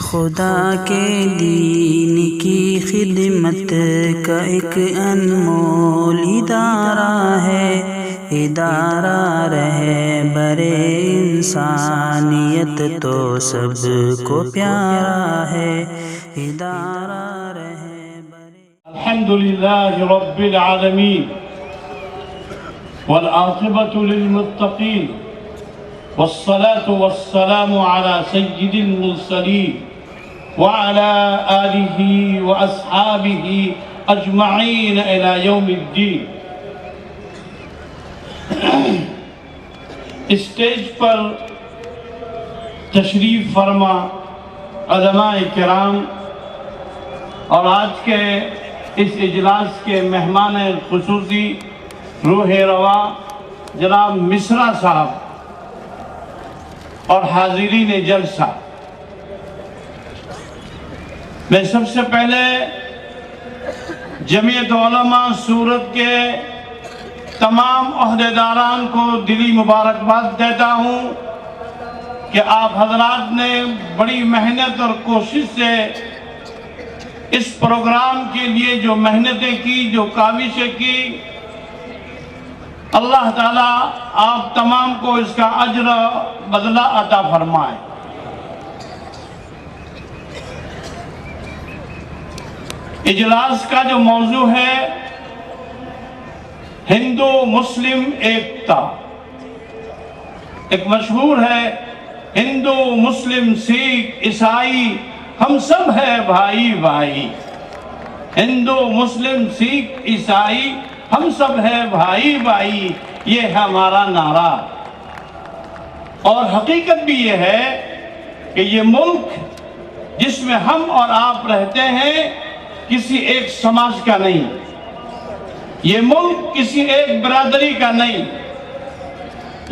خدا کے دین کی خدمت کا ایک انمول ادارہ ہے، ادارہ رہے برے انسانیت تو سب کو پیارا ہے، ادارہ رہے برے۔ الحمدللہ رب العالمین والعاقبۃ للمتقین والصلاة والسلام على سید المرسلین وعلى آلہ واصحابہ اجمعین الى یوم الدین۔ اسٹیج پر تشریف فرما علماء کرام اور آج کے اس اجلاس کے مہمان خصوصی روح رواں جناب مصرا صاحب اور حاضرین جلسہ، میں سب سے پہلے جمعیت علماء سورت کے تمام عہدیداران کو دلی مبارکباد دیتا ہوں کہ آپ حضرات نے بڑی محنت اور کوشش سے اس پروگرام کے لیے جو محنتیں کی، جو کاوشیں کی، اللہ تعالیٰ آپ تمام کو اس کا اجر بدلہ عطا فرمائے۔ اجلاس کا جو موضوع ہے ہندو مسلم ایکتا، ایک مشہور ہے ہندو مسلم سکھ عیسائی ہم سب ہے بھائی بھائی، ہندو مسلم سکھ عیسائی ہم سب ہے بھائی بھائی، یہ ہے ہمارا نعرہ۔ اور حقیقت بھی یہ ہے کہ یہ ملک جس میں ہم اور آپ رہتے ہیں کسی ایک سماج کا نہیں، یہ ملک کسی ایک برادری کا نہیں،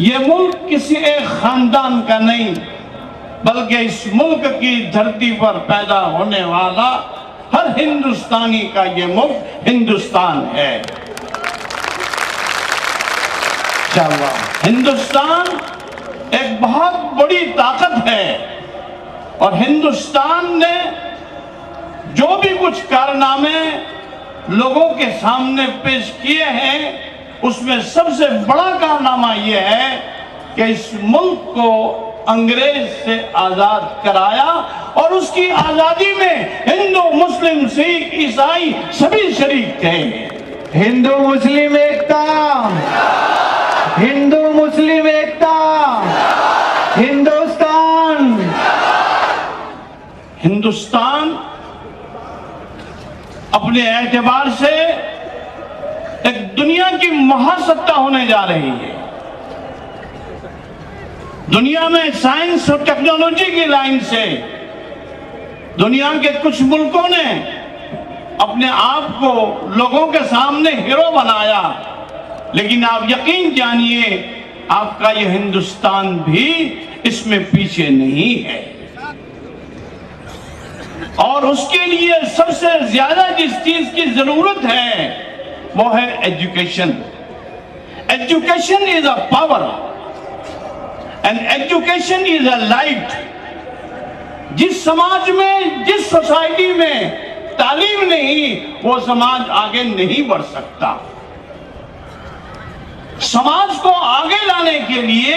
یہ ملک کسی ایک خاندان کا نہیں، بلکہ اس ملک کی دھرتی پر پیدا ہونے والا ہر ہندوستانی کا یہ ملک ہندوستان ہے۔ ہندوستان ایک بہت بڑی طاقت ہے، اور ہندوستان نے جو بھی کچھ کارنامے لوگوں کے سامنے پیش کیے ہیں، اس میں سب سے بڑا کارنامہ یہ ہے کہ اس ملک کو انگریز سے آزاد کرایا، اور اس کی آزادی میں ہندو مسلم سکھ عیسائی سبھی شریک تھے۔ ہندو مسلم ایکتا، ہندو مسلم ایکتا، ہندوستان۔ ہندوستان اپنے اعتبار سے ایک دنیا کی مہاستا ہونے جا رہی ہے۔ دنیا میں سائنس اور ٹیکنالوجی کی لائن سے دنیا کے کچھ ملکوں نے اپنے آپ کو لوگوں کے سامنے ہیرو بنایا، لیکن آپ یقین جانیے آپ کا یہ ہندوستان بھی اس میں پیچھے نہیں ہے۔ اور اس کے لیے سب سے زیادہ جس چیز کی ضرورت ہے وہ ہے education. Education is a power and education is a light. جس سماج میں، جس سوسائٹی میں تعلیم نہیں، وہ سماج آگے نہیں بڑھ سکتا۔ سماج کو آگے لانے کے لیے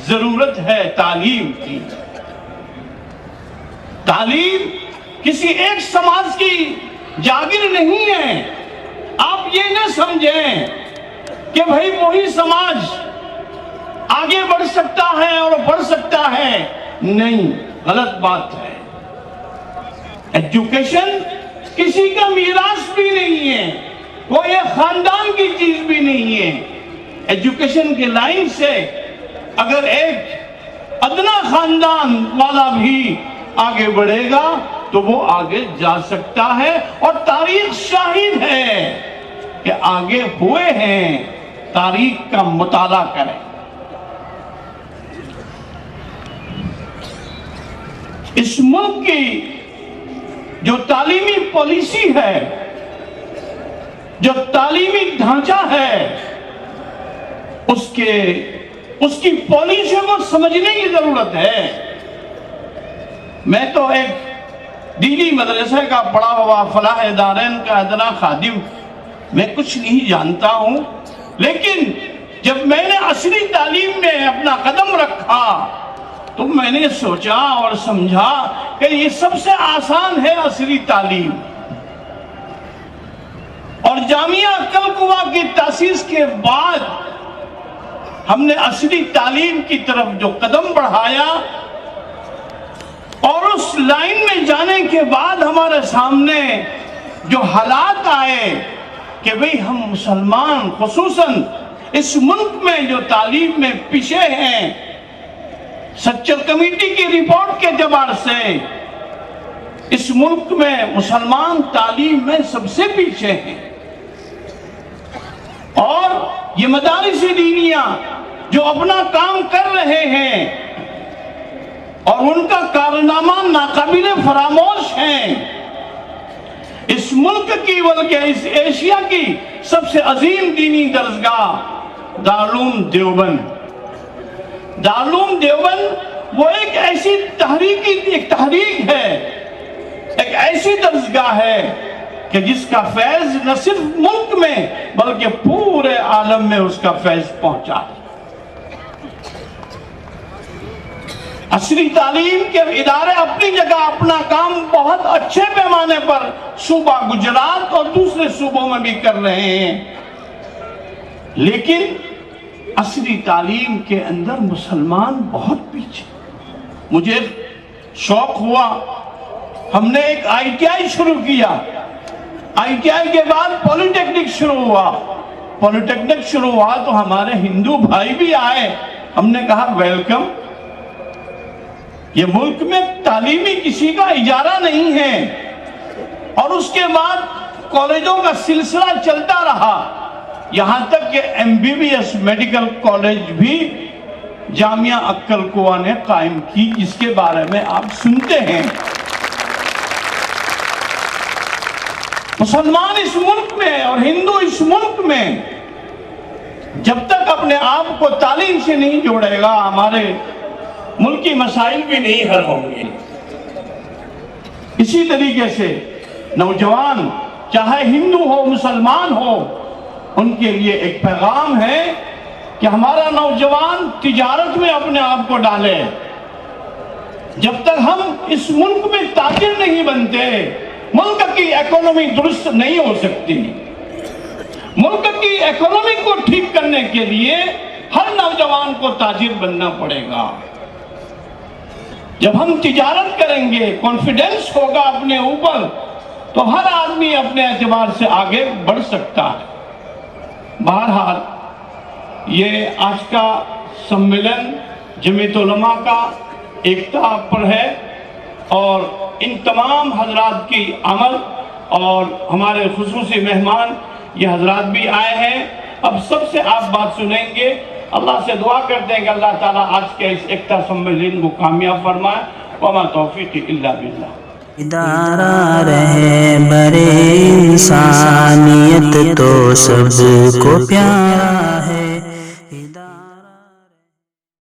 ضرورت ہے تعلیم کی۔ تعلیم کسی ایک سماج کی جاگیر نہیں ہے۔ آپ یہ نہ سمجھیں کہ بھئی وہی سماج آگے بڑھ سکتا ہے اور بڑھ سکتا ہے، نہیں، غلط بات ہے۔ ایجوکیشن کسی کا میراث بھی نہیں ہے، وہ ایک خاندان کی چیز بھی نہیں ہے۔ ایجوکیشن کی لائن سے اگر ایک ادنا خاندان والا بھی آگے بڑھے گا تو وہ آگے جا سکتا ہے، اور تاریخ شاہد ہے کہ آگے ہوئے ہیں۔ تاریخ کا مطالعہ کریں۔ اس ملک کی جو تعلیمی پالیسی ہے، جو تعلیمی ڈھانچہ ہے، اس کی پالیسی کو سمجھنے کی ضرورت ہے۔ میں تو ایک دینی مدرسے کا پڑھا ہوا فلاح دارین کا ادنا خادم، میں کچھ نہیں جانتا ہوں، لیکن جب میں نے عصری تعلیم میں اپنا قدم رکھا تو میں نے سوچا اور سمجھا کہ یہ سب سے آسان ہے عصری تعلیم، اور جامعہ کلکوا کی تاسیس کے بعد ہم نے عصری تعلیم کی طرف جو قدم بڑھایا، اور اس لائن میں جانے کے بعد ہمارے سامنے جو حالات آئے کہ بھئی ہم مسلمان خصوصاً اس ملک میں جو تعلیم میں پیچھے ہیں، سچر کمیٹی کی رپورٹ کے اعتبار سے اس ملک میں مسلمان تعلیم میں سب سے پیچھے ہیں، اور یہ مدارس دینیہ جو اپنا کام کر رہے ہیں اور ان کا کارنامہ ناقابل فراموش ہیں، اس ملک کی بلکہ اس ایشیا کی سب سے عظیم دینی درسگاہ دارالعلوم دیوبند وہ ایک ایسی تحریک ہے، ایک ایسی درسگاہ ہے کہ جس کا فیض نہ صرف ملک میں بلکہ پورے عالم میں اس کا فیض پہنچا ہے۔ عصری تعلیم کے ادارے اپنی جگہ اپنا کام بہت اچھے پیمانے پر صوبہ گجرات اور دوسرے صوبوں میں بھی کر رہے ہیں، لیکن عصری تعلیم کے اندر مسلمان بہت پیچھے۔ مجھے شوق ہوا، ہم نے ایک ITI شروع کیا، ITI کے بعد پولیٹیکنک شروع ہوا تو ہمارے ہندو بھائی بھی آئے، ہم نے کہا ویلکم، یہ ملک میں تعلیمی کسی کا اجارہ نہیں ہے، اور اس کے بعد کالجوں کا سلسلہ چلتا رہا، یہاں تک کہ MBBS میڈیکل کالج بھی جامعہ کلکوا نے قائم کی، جس کے بارے میں آپ سنتے ہیں۔ مسلمان اس ملک میں اور ہندو اس ملک میں جب تک اپنے آپ کو تعلیم سے نہیں جوڑے گا، ہمارے ملکی مسائل بھی نہیں حل ہوں گے۔ اسی طریقے سے نوجوان چاہے ہندو ہو مسلمان ہو، ان کے لیے ایک پیغام ہے کہ ہمارا نوجوان تجارت میں اپنے آپ کو ڈالے۔ جب تک ہم اس ملک میں تاجر نہیں بنتے، ملک کی اکانومی درست نہیں ہو سکتی۔ ملک کی اکانومی کو ٹھیک کرنے کے لیے ہر نوجوان کو تاجر بننا پڑے گا۔ جب ہم تجارت کریں گے، کانفیڈنس ہوگا اپنے اوپر، تو ہر آدمی اپنے اعتبار سے آگے بڑھ سکتا ہے۔ بہرحال یہ آج کا سمیلن جمعیت علماء کا ایکتا پر ہے، اور ان تمام حضرات کی آمد، اور ہمارے خصوصی مہمان یہ حضرات بھی آئے ہیں۔ اب سب سے آپ بات سنیں گے، اللہ سے دعا کرتے ہیں کہ اللہ تعالیٰ آج کے اس ایکتا سمیلن کو کامیاب فرمائے۔ وما توفیق الا باللہ۔ ادارہ رہبر انسانیت تو سب کو پیارا